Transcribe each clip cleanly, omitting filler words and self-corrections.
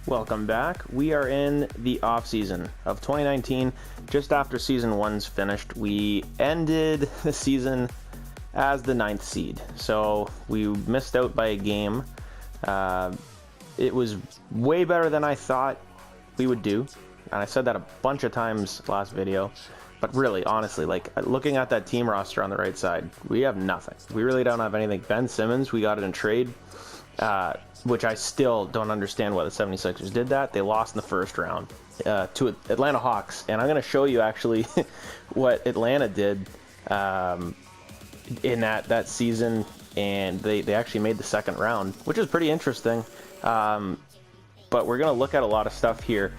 Welcome back. We are in the off-season of 2019. Just after Season 1's finished, we ended the season as the 9th seed. So we missed out by a game. It was way better than I thought we would do. And I said that a bunch of times last video. But really, honestly, like looking at that team roster on the right side, we have nothing. We really don't have anything. Ben Simmons, we got it in trade. Which I still don't understand why the 76ers did that. They lost in the first round to Atlanta Hawks. And I'm going to show you actually what Atlanta did in that season. And they actually made the second round, which is pretty interesting. But we're going to look at a lot of stuff here.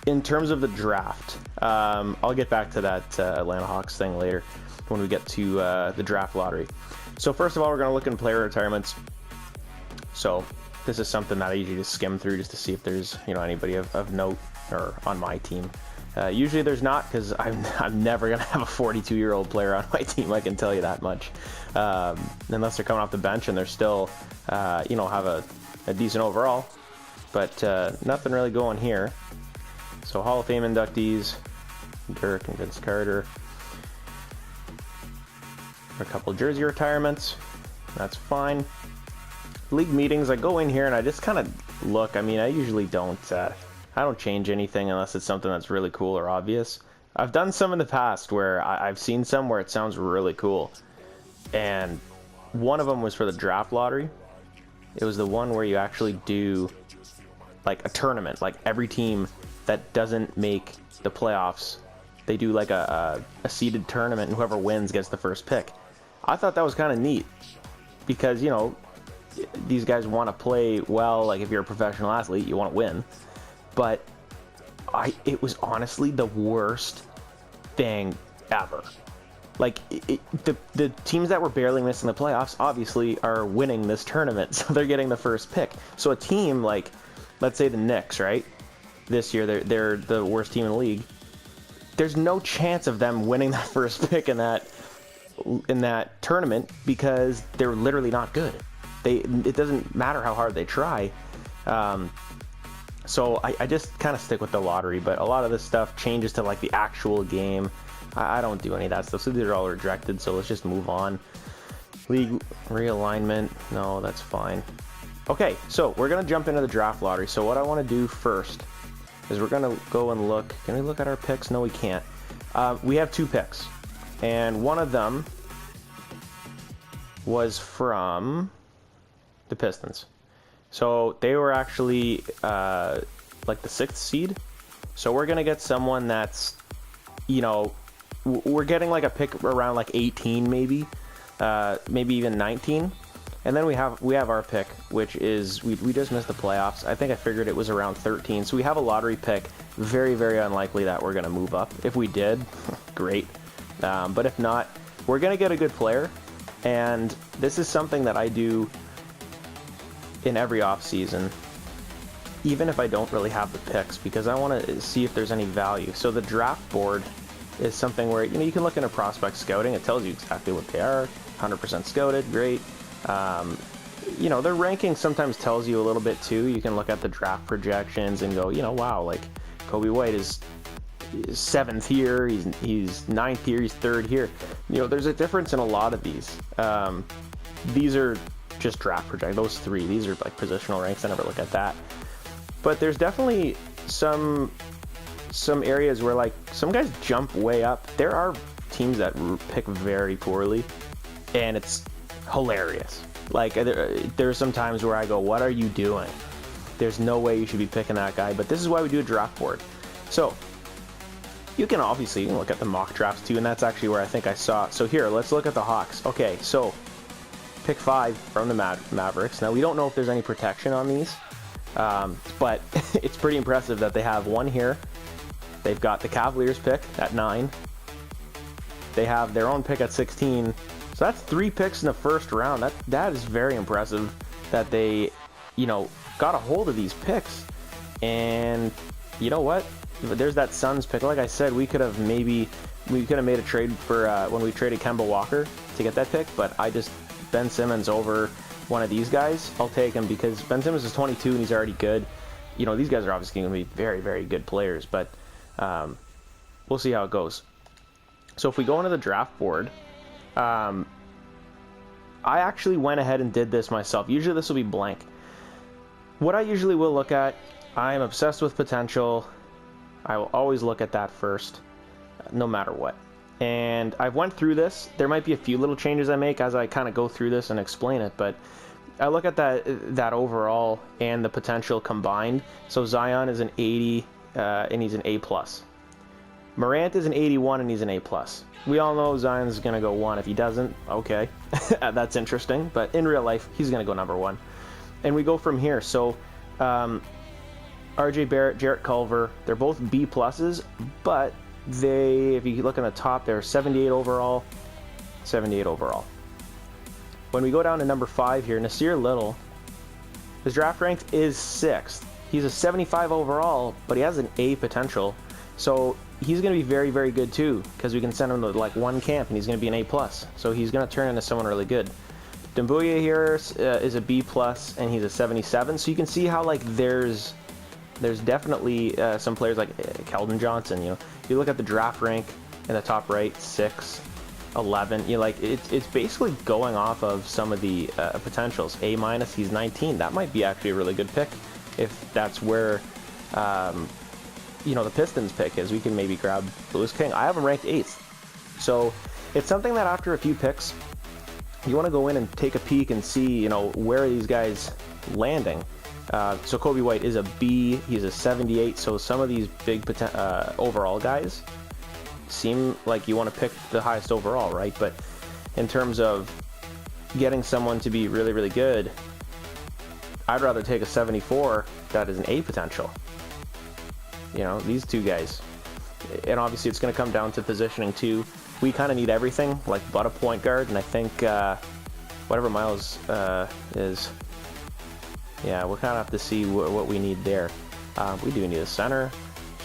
In terms of the draft, I'll get back to that Atlanta Hawks thing later when we get to the draft lottery. So first of all, we're going to look in player retirements. So this is something that I usually just skim through just to see if there's anybody of note or on my team. Usually there's not, because I'm never gonna have a 42-year-old player on my team. I can tell you that much, unless they're coming off the bench and they're still have a decent overall. But nothing really going here. So Hall of Fame inductees, Dirk and Vince Carter. A couple jersey retirements. That's fine. League meetings, I go in here and I just kind of look. I mean, I usually don't change anything unless it's something that's really cool or obvious. I've done some in the past where I've seen some where it sounds really cool, and one of them was for the draft lottery. It was the one where you actually do like a tournament, like every team that doesn't make the playoffs, they do like a seeded tournament, and whoever wins gets the first pick. I thought that was kind of neat because these guys want to play well. Like if you're a professional athlete, you want to win. But it was honestly the worst thing ever. Like the teams that were barely missing the playoffs obviously are winning this tournament, so they're getting the first pick. So a team like, let's say the Knicks, right? This year they're the worst team in the league. There's no chance of them winning that first pick in that tournament because they're literally not good. It doesn't matter how hard they try. So I just kind of stick with the lottery, but a lot of this stuff changes to like the actual game. I don't do any of that stuff, so these are all rejected, so let's just move on. League realignment, no, that's fine. Okay, so we're going to jump into the draft lottery. So what I want to do first is we're going to go and look. Can we look at our picks? No, we can't. We have 2 picks, and one of them was from the Pistons. So they were actually like the 6th seed. So we're gonna get someone that's, we're getting like a pick around like 18 maybe even 19. And then we have our pick, which is we just missed the playoffs. I think I figured it was around 13. So we have a lottery pick. Very, very unlikely that we're gonna move up. If we did, great. But if not, we're gonna get a good player. And this is something that I do in every off season, even if I don't really have the picks, because I want to see if there's any value. So the draft board is something where you can look into prospect scouting. It tells you exactly what they are. 100% scouted, great. Their ranking sometimes tells you a little bit too. You can look at the draft projections and go, wow, like Kobe White is 7th here, he's 9th here, he's 3rd here. There's a difference in a lot of these. These are just draft project. Those 3, these are like positional ranks. I never look at that. But there's definitely some areas where like some guys jump way up. There are teams that pick very poorly, and it's hilarious. Like there's some times where I go, what are you doing? There's no way you should be picking that guy. But this is why we do a draft board. So you can look at the mock drafts too, and that's actually where I think I saw. So here, let's look at the Hawks. Okay, so pick 5 from the Mavericks. Now we don't know if there's any protection on these, but it's pretty impressive that they have one here. They've got the Cavaliers pick at 9. They have their own pick at 16. So that's 3 picks in the first round. That is very impressive that they, got a hold of these picks. And you know what? There's that Suns pick. Like I said, we could have made a trade for when we traded Kemba Walker to get that pick, but Ben Simmons over one of these guys, I'll take him because Ben Simmons is 22 and he's already good. you know, these guys are obviously going to be very, very good players, but we'll see how it goes. So if we go into the draft board, I actually went ahead and did this myself. Usually this will be blank. What I usually will look at, I am obsessed with potential. I will always look at that first, no matter what. And I've went through this. There might be a few little changes I make as I kind of go through this and explain it, but I look at that overall and the potential combined. So Zion is an 80, and he's an A+. Morant is an 81, and he's an A+. We all know Zion's going to go 1. If he doesn't, okay, that's interesting. But in real life, he's going to go number 1. And we go from here. So RJ Barrett, Jarrett Culver, they're both B+, but they, if you look on the top, they're 78 overall, 78 overall. When we go down to number 5 here, Nasir Little, his draft rank is 6th. He's a 75 overall, but he has an A potential. So he's going to be very, very good too, because we can send him to like one camp and he's going to be an A+. So he's going to turn into someone really good. Dumbuya here is a B+, and he's a 77. So you can see how like there's definitely some players like Keldon Johnson. You know, if you look at the draft rank in the top right, 6, 11. You know, like it's basically going off of some of the potentials. A-, he's 19. That might be actually a really good pick if that's where you know, the Pistons pick is. We can maybe grab Louis King. I have him ranked 8th. So it's something that after a few picks, you want to go in and take a peek and see, you know, where are these guys landing. So Kobe White is a B. He's a 78. So some of these big overall guys seem like you want to pick the highest overall, right? But in terms of getting someone to be really, really good, I'd rather take a 74 that is an A potential. You know, these two guys. And obviously it's going to come down to positioning too. We kind of need everything, like but a point guard, and I think whatever Miles is, yeah, we'll kind of have to see what we need there. We do need a center,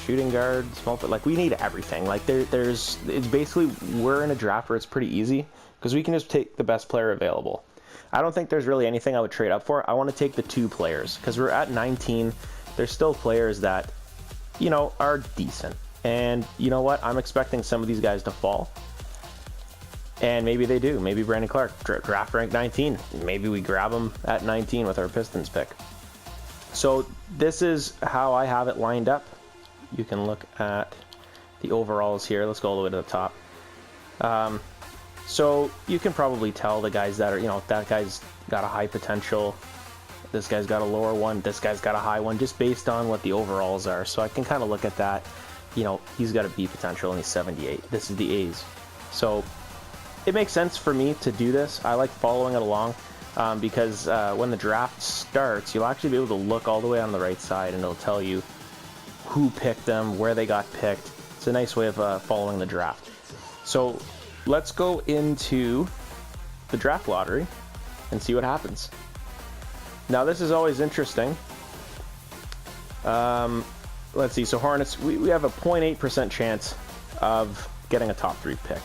shooting guard, small, but like we need everything. Like it's basically, we're in a draft where it's pretty easy because we can just take the best player available. I don't think there's really anything I would trade up for. I want to take the 2 players because we're at 19. There's still players that, you know, are decent. And you know what? I'm expecting some of these guys to fall. And maybe they do. Maybe Brandon Clark, draft rank 19. Maybe we grab him at 19 with our Pistons pick. So this is how I have it lined up. You can look at the overalls here. Let's go all the way to the top. So you can probably tell the guys that are, you know, that guy's got a high potential. This guy's got a lower one. This guy's got a high one, just based on what the overalls are. So I can kind of look at that. You know, he's got a B potential and he's 78. This is the A's. So it makes sense for me to do this. I like following it along because when the draft starts, you'll actually be able to look all the way on the right side and it'll tell you who picked them, where they got picked. It's a nice way of following the draft. So let's go into the draft lottery and see what happens. Now this is always interesting. Let's see, so Hornets, we have a 0.8% chance of getting a top 3 pick.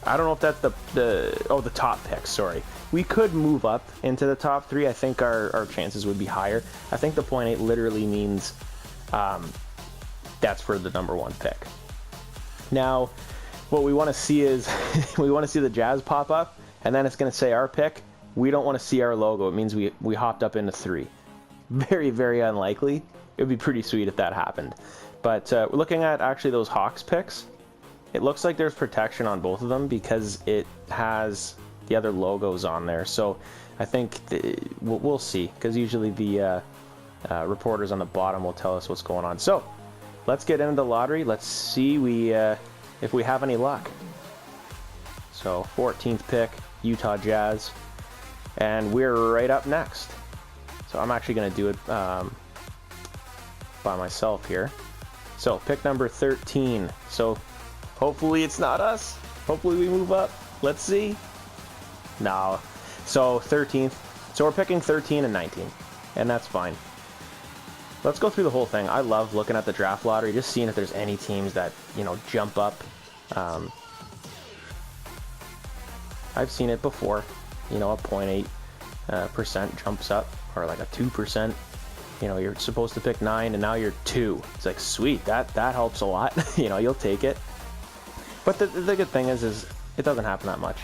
I don't know if that's the top pick, sorry. We could move up into the top 3. I think our chances would be higher. I think the 0.8 literally means that's for the number 1 pick. Now, what we want to see is we want to see the Jazz pop up, and then it's going to say our pick. We don't want to see our logo. It means we hopped up into 3. Very, very unlikely. It would be pretty sweet if that happened. But looking at actually those Hawks picks, it looks like there's protection on both of them because it has the other logos on there. So I think we'll see, because usually the reporters on the bottom will tell us what's going on. So let's get into the lottery. Let's see if we have any luck. So 14th pick, Utah Jazz. And we're right up next. So I'm actually going to do it by myself here. So pick number 13. So hopefully it's not us. Hopefully we move up. Let's see. No. So 13th. So we're picking 13 and 19. And that's fine. Let's go through the whole thing. I love looking at the draft lottery, just seeing if there's any teams that, you know, jump up. I've seen it before. You know, a 0.8% jumps up, or like a 2%. You know, you're supposed to pick 9 and now you're 2. It's like, sweet, that helps a lot. You know, you'll take it. But the good thing is it doesn't happen that much.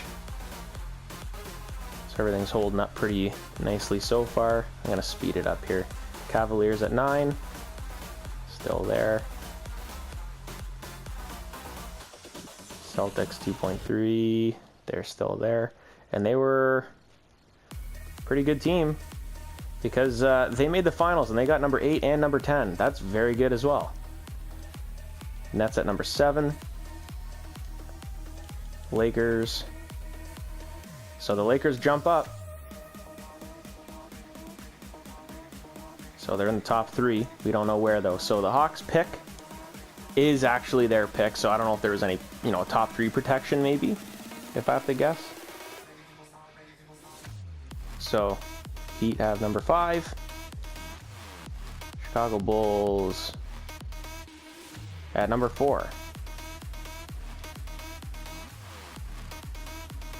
So everything's holding up pretty nicely so far. I'm going to speed it up here. Cavaliers at 9. Still there. Celtics 2.3. They're still there. And they were a pretty good team because they made the finals and they got number 8 and number 10. That's very good as well. Nets at number 7. Lakers. So the Lakers jump up. So they're in the top 3. We don't know where though. So the Hawks pick is actually their pick. So I don't know if there was any, you know, top 3 protection maybe, if I have to guess. So Heat have number 5. Chicago Bulls at number 4.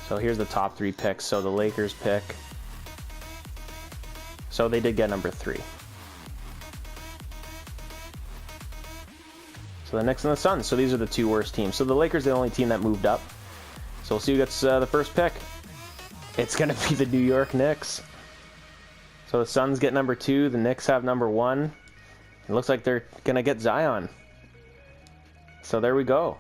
So here's the top 3 picks. So the Lakers pick. So they did get number 3. So the Knicks and the Suns. So these are the 2 worst teams. So the Lakers are the only team that moved up. So we'll see who gets the first pick. It's going to be the New York Knicks. So the Suns get number 2. The Knicks have number 1. It looks like they're going to get Zion. So there we go.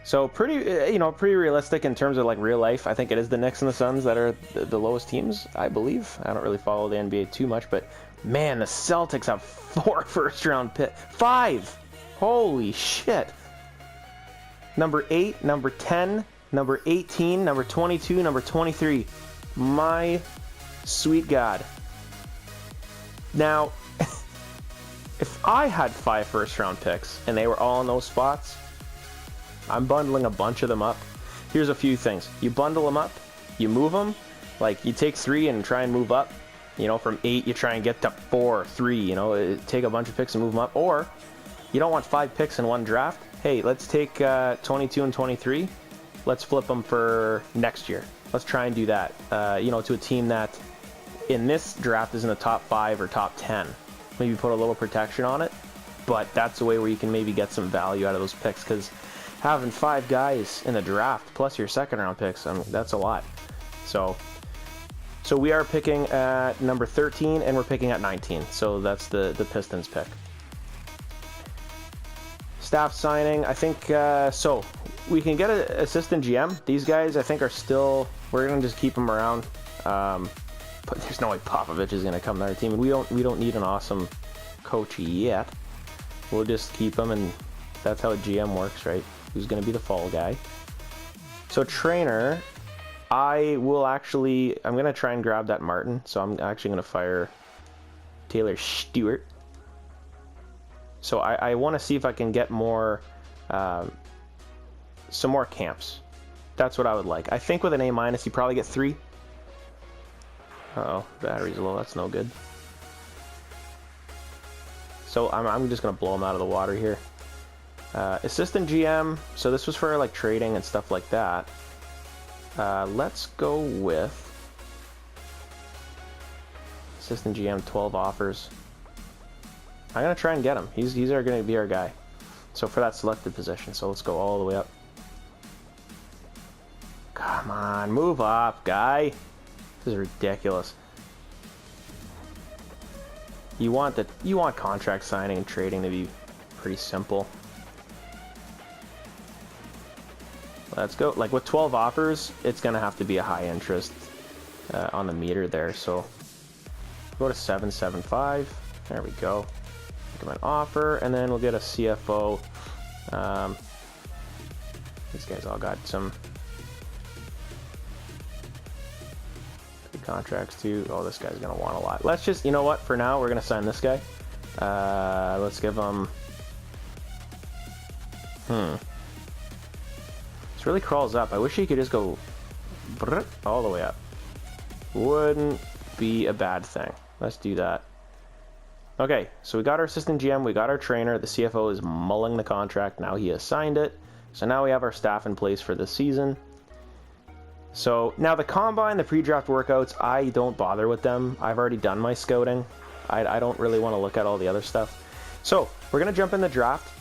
So pretty, you know, pretty realistic in terms of like real life. I think it is the Knicks and the Suns that are the lowest teams, I believe. I don't really follow the NBA too much, but man, the Celtics have 4 first-round picks. 5! Holy shit! Number 8, number 10, number 18, number 22, number 23. My sweet God. Now, if I had 5 first-round picks and they were all in those spots, I'm bundling a bunch of them up. Here's a few things. You bundle them up, you move them, like you take 3 and try and move up. You know, from 8 you try and get to 4, 3, you know, take a bunch of picks and move them up. Or you don't want 5 picks in one draft. Hey, let's take 22 and 23. Let's flip them for next year. Let's try and do that, you know, to a team that in this draft is in the top 5 or top 10. Maybe put a little protection on it, but that's a way where you can maybe get some value out of those picks, because having 5 guys in the draft plus your second round picks, I mean, that's a lot. So we are picking at number 13 and we're picking at 19. So that's the Pistons pick. Staff signing, I think, so we can get an assistant GM. These guys, I think, are still, we're going to just keep them around. But there's no way Popovich is going to come to our team. And we don't need an awesome coach yet. We'll just keep them, and that's how a GM works, right? Who's going to be the fall guy. So trainer, I'm going to try and grab that Martin. So I'm actually going to fire Taylor Stewart. So I want to see if I can get more, some more camps. That's what I would like. I think with an A-, you probably get 3. Uh-oh, battery's low. That's no good. So I'm just going to blow him out of the water here. Assistant GM. So this was for like trading and stuff like that. Let's go with assistant GM, 12 offers. I'm going to try and get him. He's going to be our guy. So for that selected position. So let's go all the way up. Come on, move up, guy. This is ridiculous. You want contract signing and trading to be pretty simple. Let's go. Like with 12 offers, it's going to have to be a high interest on the meter there. So go to 775. There we go. Give him an offer, and then we'll get a CFO. These guys all got some good contracts too. Oh, this guy's going to want a lot. Let's just, you know what? For now, we're going to sign this guy. Let's give him... This really crawls up. I wish he could just go all the way up. Wouldn't be a bad thing. Let's do that. Okay, so we got our assistant GM, we got our trainer, the CFO is mulling the contract, now he has signed it. So now we have our staff in place for this season. So now the combine, the pre-draft workouts, I don't bother with them. I've already done my scouting. I don't really want to look at all the other stuff. So we're going to jump in the draft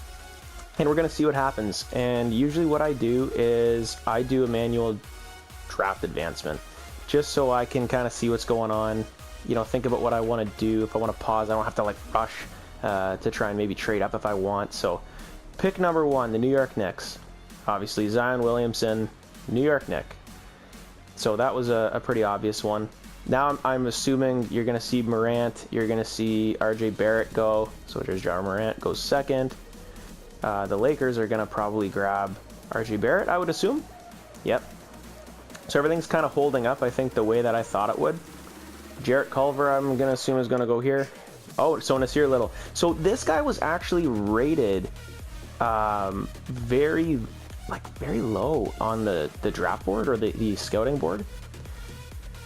and we're going to see what happens. And usually what I do is I do a manual draft advancement just so I can kind of see what's going on, you know, think about what I want to do. If I want to pause, I don't have to like rush to try and maybe trade up if I want. So pick number 1, the New York Knicks. Obviously Zion Williamson, New York Knick. So that was a pretty obvious one. Now I'm assuming you're going to see Morant, you're going to see RJ Barrett go. So there's Ja Morant goes second. The Lakers are going to probably grab RJ Barrett, I would assume. Yep. So everything's kind of holding up, I think, the way that I thought it would. Jarrett Culver, I'm going to assume, is going to go here. Oh, so Nasir Little. So this guy was actually rated very low on the draft board or the scouting board.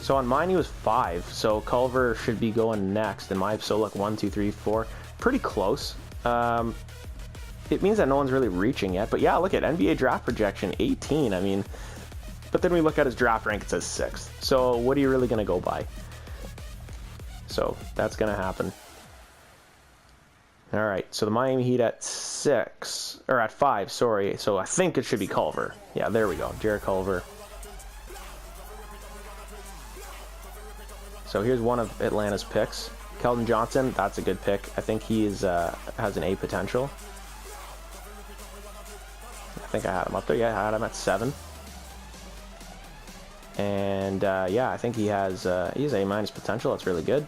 So on mine he was 5, so Culver should be going next. And so look, 1, 2, 3, 4, pretty close. It means that no one's really reaching yet, but yeah, look at NBA draft projection 18. I mean, but then we look at his draft rank, it says 6th. So what are you really going to go by? So that's going to happen. All right, so the Miami Heat at 6, or at 5, sorry. So I think it should be Culver. Yeah, there we go, Jarrett Culver. So here's one of Atlanta's picks. Keldon Johnson, that's a good pick. I think he is has an A potential. I think I had him up there. Yeah, I had him at 7. And yeah, I think he has A- potential. That's really good.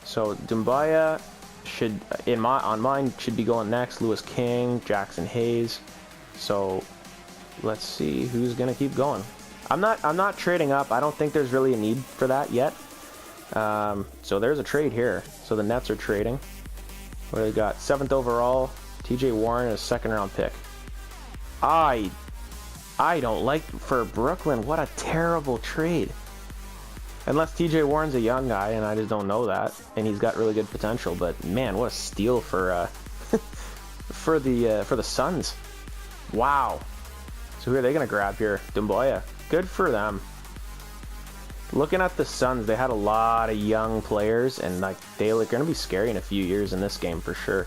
So Doumbouya should on mine should be going next. Lewis King, Jackson Hayes. So let's see who's gonna keep going. I'm not trading up. I don't think there's really a need for that yet. So there's a trade here. So the Nets are trading. What do they got? 7th overall, TJ Warren, a 2nd round pick. I don't like for Brooklyn. What a terrible trade. Unless TJ Warren's a young guy, and I just don't know that, and he's got really good potential. But man, what a steal for for the Suns. Wow. So who are they gonna grab here? Doumbouya. Good for them. Looking at the Suns, they had a lot of young players, and like they're going to be scary in a few years in this game for sure.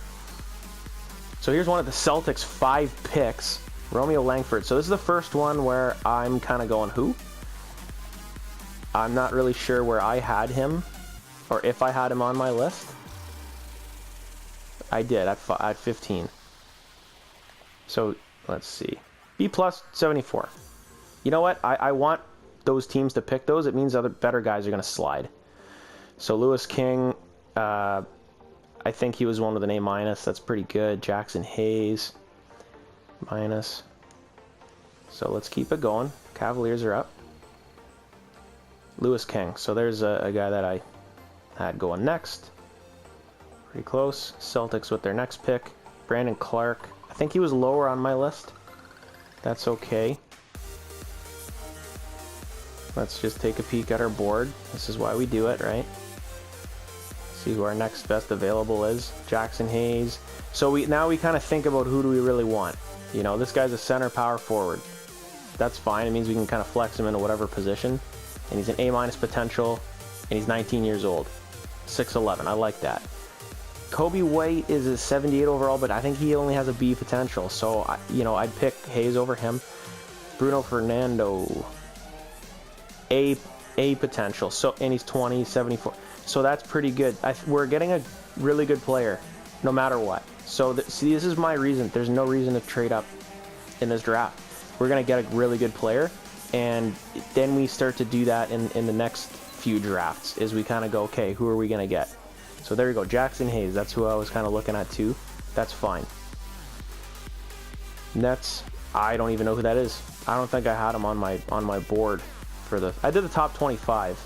So here's one of the Celtics' 5 picks, Romeo Langford. So this is the first one where I'm kind of going, who? I'm not really sure where I had him, or if I had him on my list. I did at 15. So let's see, B plus 74. You know what? I want those teams to pick those. It means other better guys are going to slide. So Lewis King, I think he was one with an A-. That's pretty good. Jackson Hayes, minus. So let's keep it going. Cavaliers are up. Lewis King. So there's a guy that I had going next. Pretty close. Celtics with their next pick. Brandon Clark. I think he was lower on my list. That's okay. Let's just take a peek at our board. This is why we do it, right? See who our next best available is. Jackson Hayes. So now we kind of think about who do we really want. You know, this guy's a center power forward. That's fine. It means we can kind of flex him into whatever position. And he's an A- potential, and he's 19 years old. 6'11". I like that. Kobe White is a 78 overall, but I think he only has a B potential. So, you know, I'd pick Hayes over him. Bruno Fernando. A potential. So, and he's 20, 74. So that's pretty good. We're getting a really good player, no matter what. So see, this is my reason. There's no reason to trade up in this draft. We're gonna get a really good player, and then we start to do that in the next few drafts. Is we kind of go, okay, who are we gonna get? So there you go, Jackson Hayes. That's who I was kind of looking at too. That's fine. Nets. I don't even know who that is. I don't think I had him on my board. I did the top 25.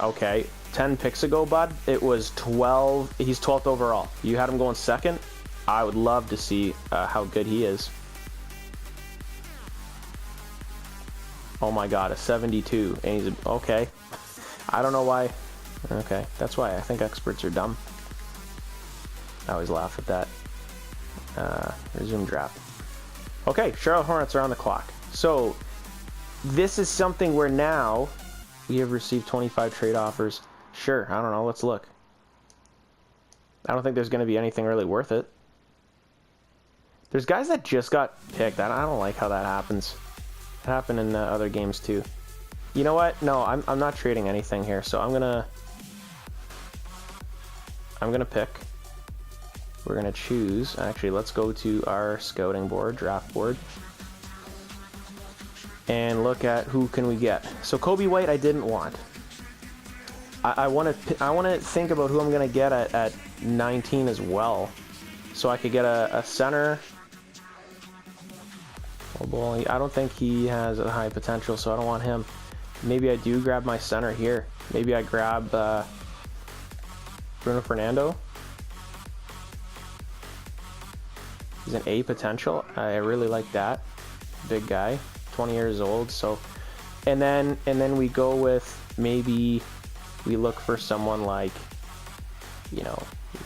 Okay, 10 picks ago, bud, it was 12. He's 12th overall. You had him going 2nd. I would love to see how good he is. Oh my God, a 72, and he's okay. I don't know why. Okay, that's why I think experts are dumb. I always laugh at that. Resume draft. Okay, Charlotte Hornets are on the clock. So this is something where now we have received 25 trade offers. Sure, I don't know. Let's look. I don't think there's going to be anything really worth it. There's guys that just got picked. I don't like how that happens. It happened in other games too. You know what? No, I'm not trading anything here. So I'm gonna pick. We're gonna choose. Actually, let's go to our scouting board, draft board, and look at who can we get. So Kobe White, I didn't want. I want to think about who I'm gonna get at 19 as well, so I could get a center. Oh boy, I don't think he has a high potential, so I don't want him. Maybe I do grab my center here. Maybe I grab Bruno Fernando. He's an A potential. I really like that. Big guy, 20 years old. So, and then we go with, maybe we look for someone like, you know,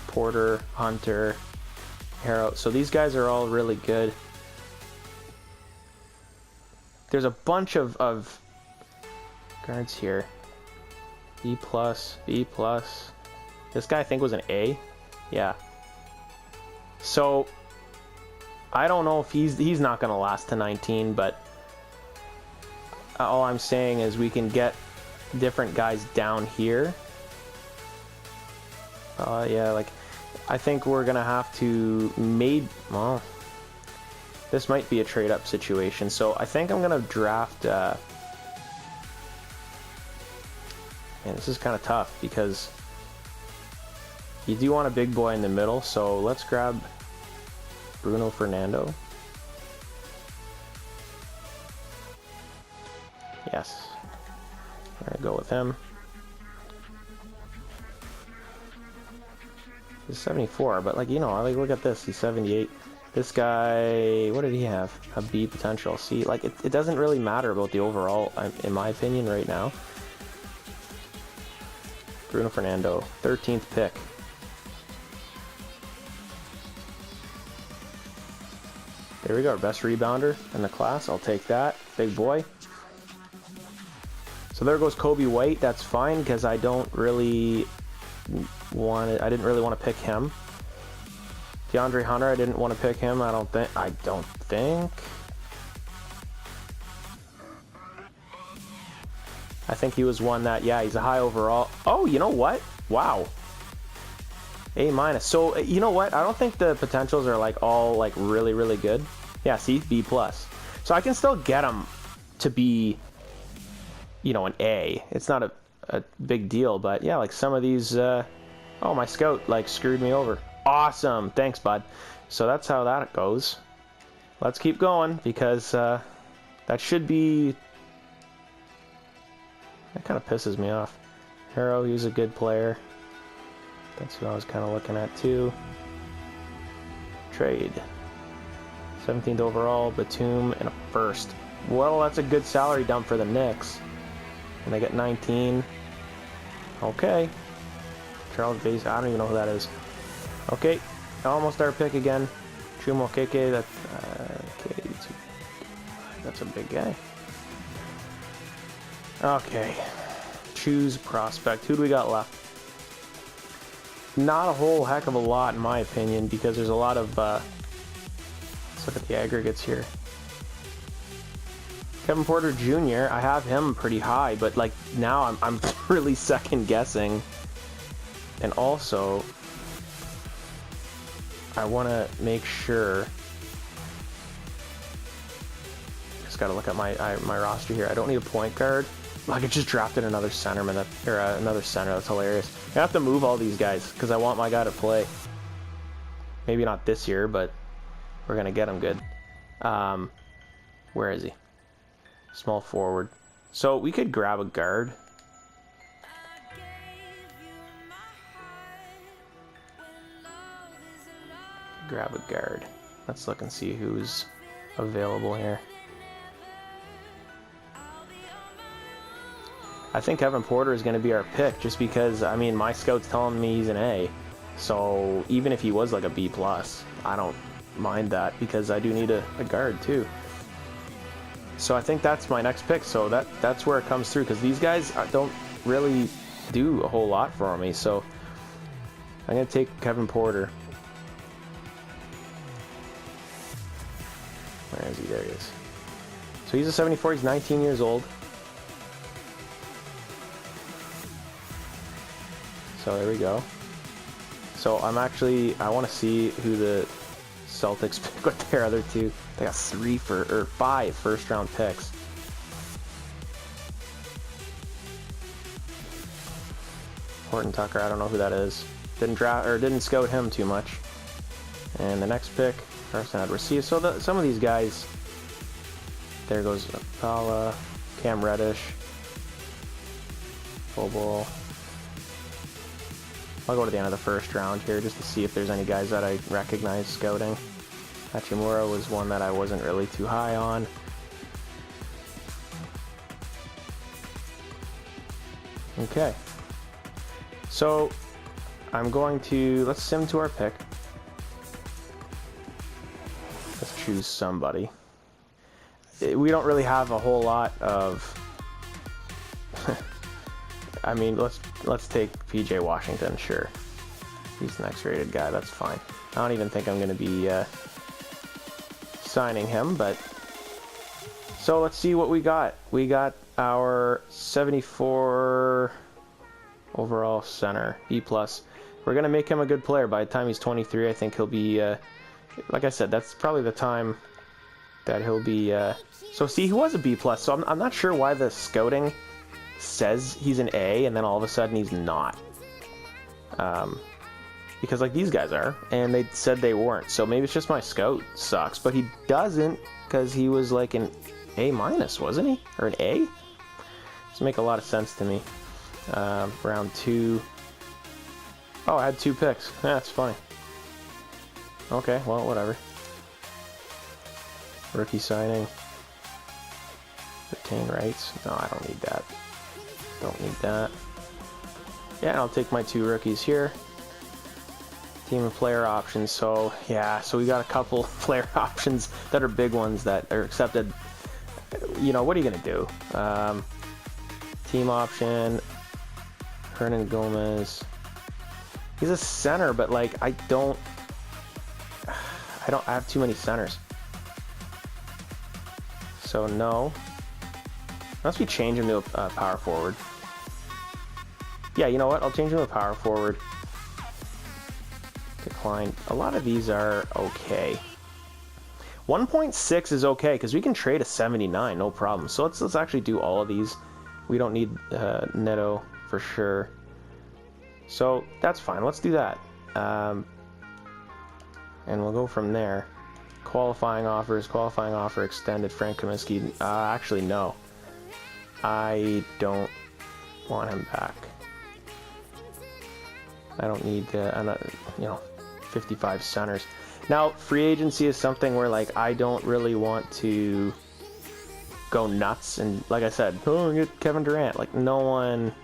Porter, Hunter, Harrow. So these guys are all really good. There's a bunch of guards here. B+, B+. This guy I think was an A. Yeah. So I don't know if he's not going to last to 19, but all I'm saying is we can get different guys down here. Yeah, like I think we're going to have to well, this might be a trade-up situation. So I think I'm going to draft... Man, this is kind of tough because you do want a big boy in the middle. So let's grab Bruno Fernando. Yes. We're going to go with him. He's 74, but like, you know, like look at this. He's 78. This guy, what did he have? A B potential. See, like it doesn't really matter about the overall, in my opinion, right now. Bruno Fernando, 13th pick. There we go, our best rebounder in the class. I'll take that. Big boy. So there goes Kobe White. That's fine because I don't really want it. I didn't really want to pick him. DeAndre Hunter, I didn't want to pick him. I don't think. I think he was one that, yeah, he's a high overall. Oh, you know what? Wow. A-. So, you know what? I don't think the potentials are like all like really, really good. Yeah, see, B+. So I can still get him to be, you know, an A. It's not a big deal, but yeah, like some of these, oh, my scout like screwed me over. Awesome. Thanks, bud. So that's how that goes. Let's keep going because that should be... That kind of pisses me off. Harrow, he was a good player. That's who I was kind of looking at too. Trade. 17th overall, Batum, and a first. Well, that's a good salary dump for the Knicks. And they get 19. Okay. Charles Base, I don't even know who that is. Okay, almost our pick again. Chumo Keke, that's a big guy. Okay, choose prospect. Who do we got left? Not a whole heck of a lot, in my opinion, because there's a lot of. Let's look at the aggregates here. Kevin Porter Jr. I have him pretty high, but like now I'm really second guessing. And also, I want to make sure. Just got to look at my roster here. I don't need a point guard. Like I just drafted another centerman, another center. That's hilarious. I have to move all these guys because I want my guy to play. Maybe not this year, but we're gonna get him good. Where is he? Small forward. So we could grab a guard. Grab a guard. Let's look and see who's available here. I think Kevin Porter is going to be our pick just because, I mean, my scout's telling me he's an A. So even if he was like a B+, I don't mind that because I do need a guard too. So I think that's my next pick. So that's where it comes through because these guys don't really do a whole lot for me. So I'm going to take Kevin Porter. Where is he? There he is. So he's a 74. He's 19 years old. So there we go. So I want to see who the Celtics pick with their other two. They got 5 first-round picks. Horton Tucker, I don't know who that is. Didn't scout him too much. And the next pick, Carson had received. So some of these guys, there goes Pala, Cam Reddish, Bobo. I'll go to the end of the first round here just to see if there's any guys that I recognize scouting. Hachimura was one that I wasn't really too high on. Okay. So I'm going to, let's sim to our pick. Let's choose somebody. We don't really have a whole lot of I mean, let's take PJ Washington, sure. He's the next rated guy, that's fine. I don't even think I'm going to be signing him, but... So let's see what we got. We got our 74 overall center, B+. We're going to make him a good player. By the time he's 23, I think he'll be... like I said, that's probably the time that he'll be... So see, he was a B+, so I'm not sure why the scouting says he's an A and then all of a sudden he's not, because like these guys are and they said they weren't, so maybe it's just my scout sucks, but he doesn't, because he was like an A-, wasn't he, or an A? Doesn't make a lot of sense to me. Round 2. Oh, I had 2 picks. That's funny. Okay, well, whatever. Rookie signing. Retain rights. No, I don't need that. Don't need that. Yeah, I'll take my 2 rookies here. Team and player options. So, yeah, so we got a couple player options that are big ones that are accepted. You know, what are you going to do? Team option. Hernan Gomez. He's a center, but, like, I have too many centers. So, no. Unless we change him to a power forward. Yeah, you know what? I'll change him to a power forward. Decline. A lot of these are okay. 1.6 is okay, because we can trade a 79, no problem. So let's actually do all of these. We don't need Neto for sure. So that's fine. Let's do that. And we'll go from there. Qualifying offers. Qualifying offer extended. Frank Kaminsky. Actually, no. I don't want him back. I don't need, 55 centers. Now, free agency is something where, like, I don't really want to go nuts. And, like I said, get Kevin Durant. Like, no one...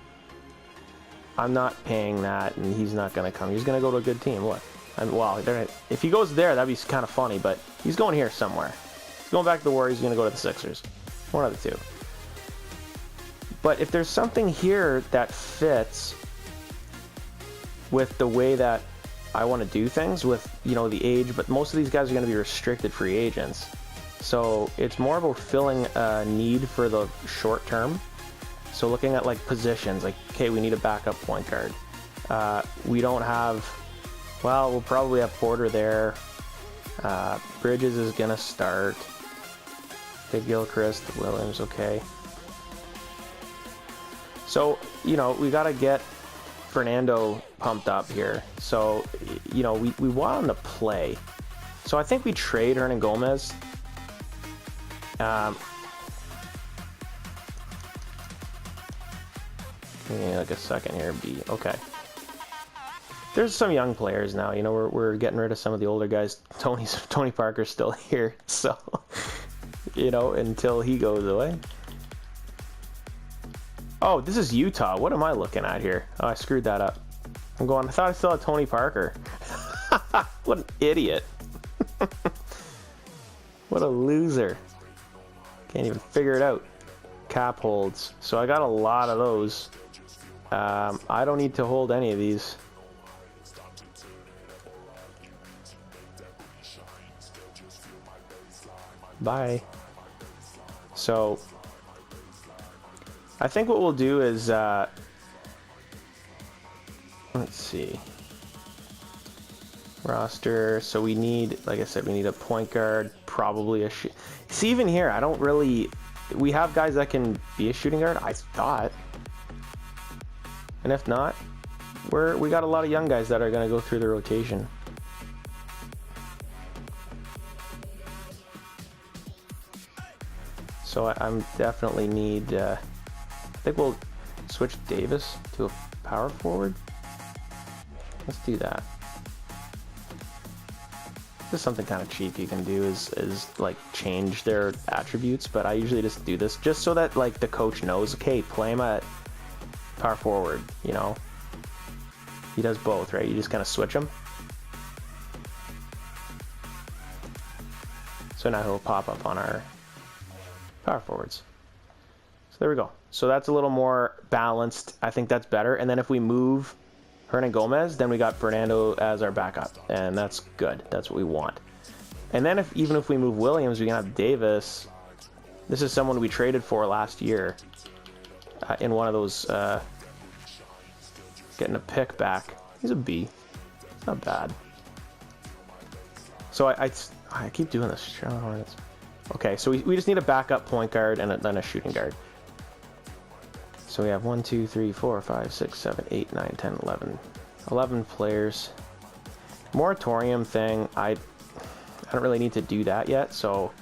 I'm not paying that, and he's not going to come. He's going to go to a good team. Look. Well, if he goes there, that'd be kind of funny, but he's going here somewhere. He's going back to the Warriors. He's going to go to the Sixers. One of the two. But if there's something here that fits with the way that I want to do things with, the age, but most of these guys are going to be restricted free agents. So it's more about filling a need for the short term. So looking at like positions, like, okay, we need a backup point guard. We don't have, well, we'll probably have Porter there. Bridges is going to start. Big Gilchrist, Williams, okay. So, we got to get Fernando pumped up here. So, we want him to play. So I think we trade Hernan Gomez. Give me like a second here. Okay. There's some young players now. We're getting rid of some of the older guys. Tony Parker's still here. So, until he goes away. Oh, this is Utah. What am I looking at here? Oh, I screwed that up. I thought I still had Tony Parker. What an idiot. What a loser. Can't even figure it out. Cap holds. So I got a lot of those. I don't need to hold any of these. Bye. So I think what we'll do is let's see. Roster. So we need, like I said, we need a point guard, probably a see, even here, I don't really, we have guys that can be a shooting guard, I thought. And if not, we got a lot of young guys that are going to go through the rotation. So I'm definitely need, I think we'll switch Davis to a power forward. Let's do that. Just something kind of cheap you can do is like change their attributes, but I usually just do this just so that like the coach knows, okay, play him at power forward, you know. He does both, right? You just kind of switch him. So now he'll pop up on our power forwards. So there we go. So that's a little more balanced. I think that's better. And then if we move Hernan Gomez, then we got Fernando as our backup, and that's good. That's what we want. And then even if we move Williams, we can have Davis. This is someone we traded for last year in one of those getting a pick back. He's a B. It's not bad. So I keep doing this. Charlotte Hornets. Okay, so we just need a backup point guard and then a shooting guard. So we have 1, 2, 3, 4, 5, 6, 7, 8, 9, 10, 11. 11 players. Moratorium thing, I don't really need to do that yet, so.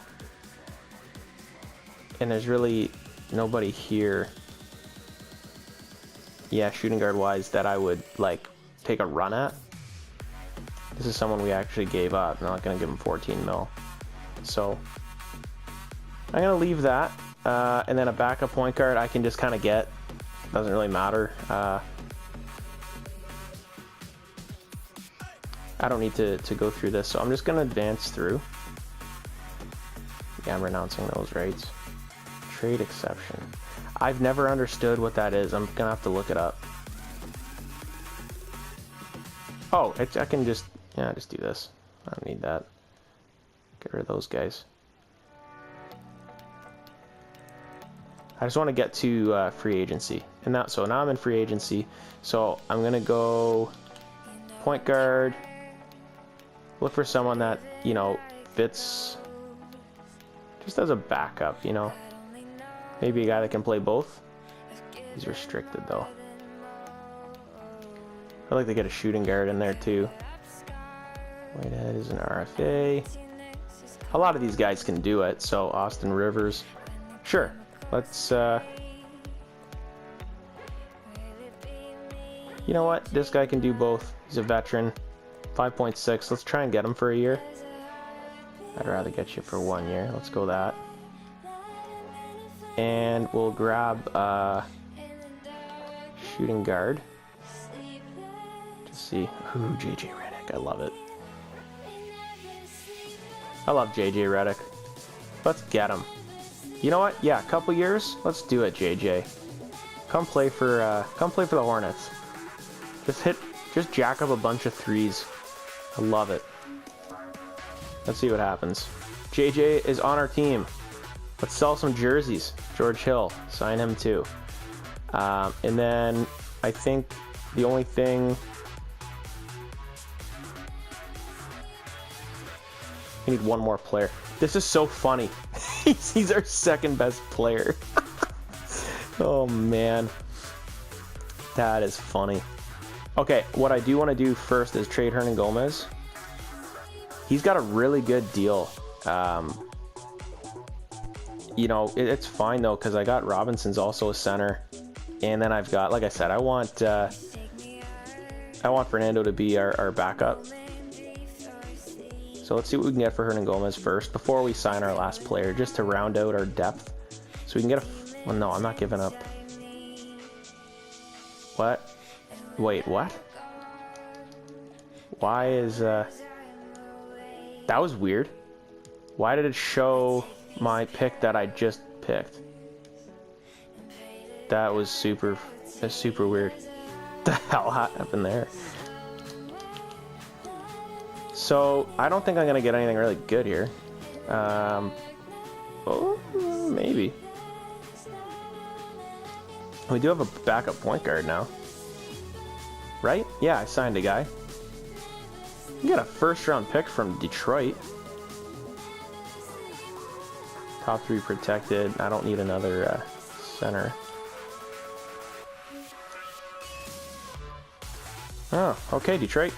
And there's really nobody here. Yeah, shooting guard wise that I would like take a run at. This is someone we actually gave up. I'm not going to give him 14 mil. So I'm going to leave that. And then a backup point guard I can just kind of get. Doesn't really matter. I don't need to go through this, so I'm just going to advance through. Yeah, I'm renouncing those rates. Trade exception. I've never understood what that is. I'm going to have to look it up. Oh, I can just do this. I don't need that. Get rid of those guys. I just want to get to free agency, and so now I'm in free agency. So I'm gonna go point guard. Look for someone that fits, just as a backup. Maybe a guy that can play both. He's restricted though. I'd like to get a shooting guard in there too. Whitehead is an RFA. A lot of these guys can do it. So Austin Rivers, sure. Let's, you know what? This guy can do both. He's a veteran. 5.6. Let's try and get him for a year. I'd rather get you for 1 year. Let's go that. And we'll grab shooting guard. Just see. Ooh, JJ Redick. I love it. I love JJ Redick. Let's get him. You know what? Yeah, a couple years. Let's do it, JJ. Come play for the Hornets. Just jack up a bunch of threes. I love it. Let's see what happens. JJ is on our team. Let's sell some jerseys. George Hill, sign him too. And then I think the only thing we need one more player. This is so funny. He's our second best player. Oh man, that is funny. Okay, what I do want to do first is trade Hernan Gomez. He's got a really good deal. It's fine though, because I got Robinson's also a center, and then I've got, like I said, I want Fernando to be our backup. So let's see what we can get for Hernan Gomez first before we sign our last player, just to round out our depth. So we can get well, no, I'm not giving up. What? Wait, what? Why is That was weird. Why did it show my pick that I just picked? That was super weird. What the hell happened there? So, I don't think I'm going to get anything really good here. Oh, maybe. We do have a backup point guard now. Right? Yeah, I signed a guy. You got a first-round pick from Detroit. Top 3 protected. I don't need another center. Oh, okay, Detroit.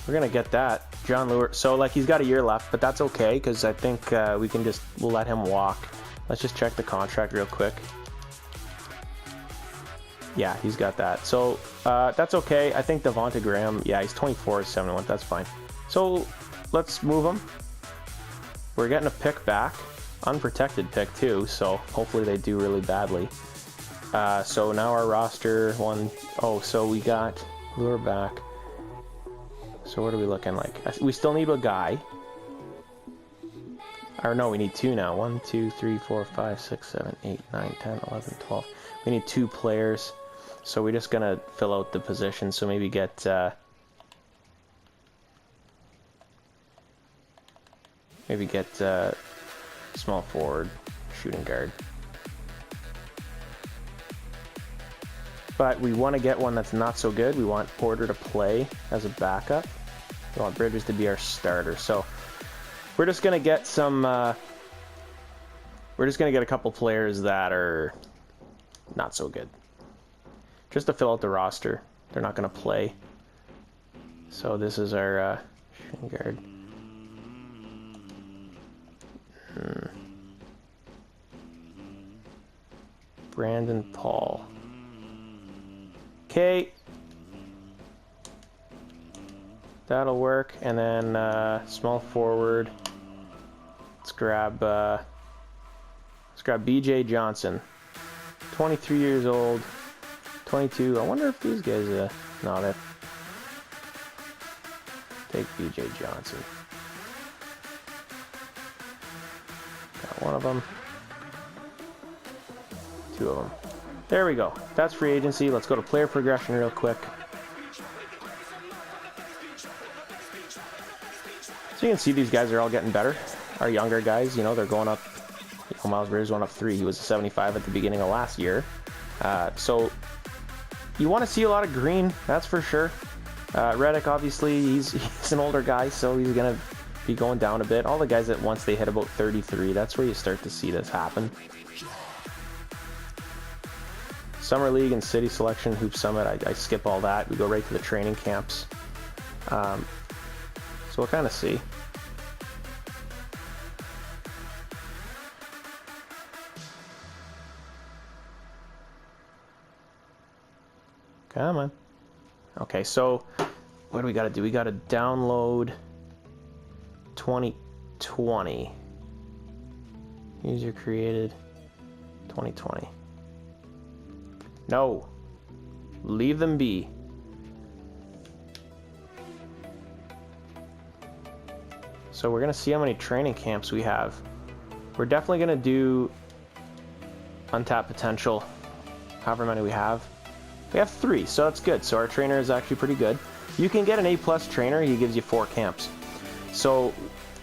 We're gonna get that. John Lure. So, like, he's got a year left, but that's okay, because I think we'll let him walk. Let's just check the contract real quick. Yeah, he's got that. So, that's okay. I think Devonta Graham, yeah, he's 24, 71. That's fine. So, let's move him. We're getting a pick back. Unprotected pick, too, so hopefully they do really badly. So, now our roster, so we got Lure back. So what are we looking like? We still need a guy. Or no, we need 2 now. 1, 2, 3, 4, 5, 6, 7, 8, 9, 10, 11, 12. We need 2 players. So we're just gonna fill out the position. So maybe get small forward, shooting guard. But we want to get one that's not so good. We want Porter to play as a backup. We want Bridges to be our starter. So we're just gonna get some. We're just gonna get a couple players that are not so good, just to fill out the roster. They're not gonna play. So this is our shooting guard. Brandon Paul. Okay, that'll work. And then small forward. Let's grab BJ Johnson, 23 years old, 22. I wonder if these guys no, they take BJ Johnson. Got one of them, 2 of them. There we go. That's free agency. Let's go to player progression real quick. So you can see these guys are all getting better. Our younger guys, they're going up. Miles Bridges went up 3. He was a 75 at the beginning of last year. So you want to see a lot of green, that's for sure. Redick, obviously, he's an older guy, so he's going to be going down a bit. All the guys that once they hit about 33, that's where you start to see this happen. Summer League and City Selection, Hoop Summit, I skip all that. We go right to the training camps. So we'll kind of see. Come on. Okay, so what do we got to do? We got to download 2020. User created 2020. No. Leave them be. So we're going to see how many training camps we have. We're definitely going to do untapped potential, however many we have. We have 3, so that's good. So our trainer is actually pretty good. You can get an A+ trainer. He gives you 4 camps. So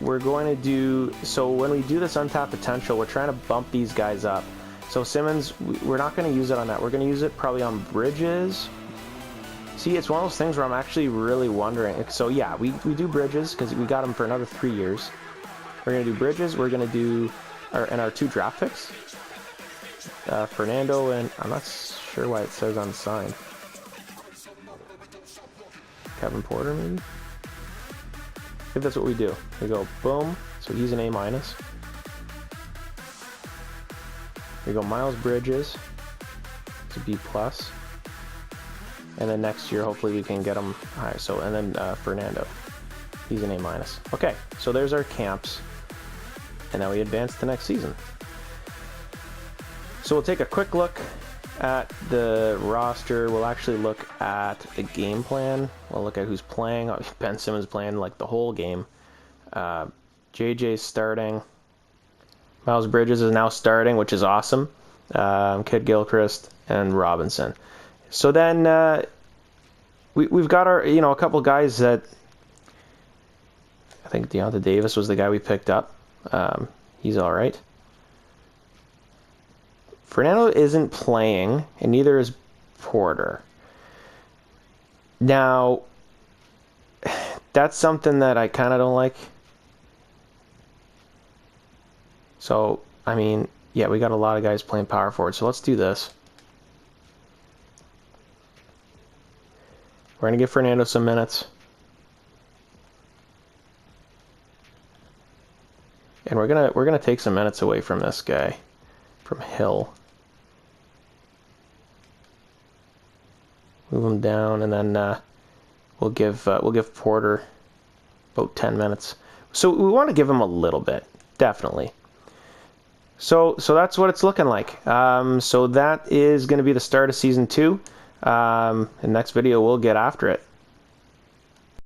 we're going to do, so when we do this untapped potential, we're trying to bump these guys up. So Simmons, we're not going to use it on that. We're going to use it probably on Bridges. See, it's one of those things where I'm actually really wondering. So yeah, we do Bridges because we got him for another 3 years. We're going to do Bridges. We're going to do our 2 draft picks. Fernando and I'm not sure why it says unsigned. Kevin Porter, maybe? If that's what we do. We go boom. So he's an A-. We go Miles Bridges to B+. And then next year, hopefully we can get him higher. So, and then Fernando, he's an A-. Okay, so there's our camps. And now we advance to next season. So we'll take a quick look at the roster. We'll actually look at the game plan. We'll look at who's playing. Ben Simmons playing like the whole game. JJ's starting. Miles Bridges is now starting, which is awesome. Kid Gilchrist and Robinson. So then we've got our, a couple guys that I think Deonta Davis was the guy we picked up. He's all right. Fernando isn't playing, and neither is Porter. Now, that's something that I kind of don't like. So, I mean, yeah, we got a lot of guys playing power forward, so let's do this. We're going to give Fernando some minutes. And we're gonna take some minutes away from this guy, from Hill. Move him down, and then we'll give Porter about 10 minutes. So we want to give him a little bit, definitely. So that's what it's looking like. So that is going to be the start of season 2. In the next video, we'll get after it.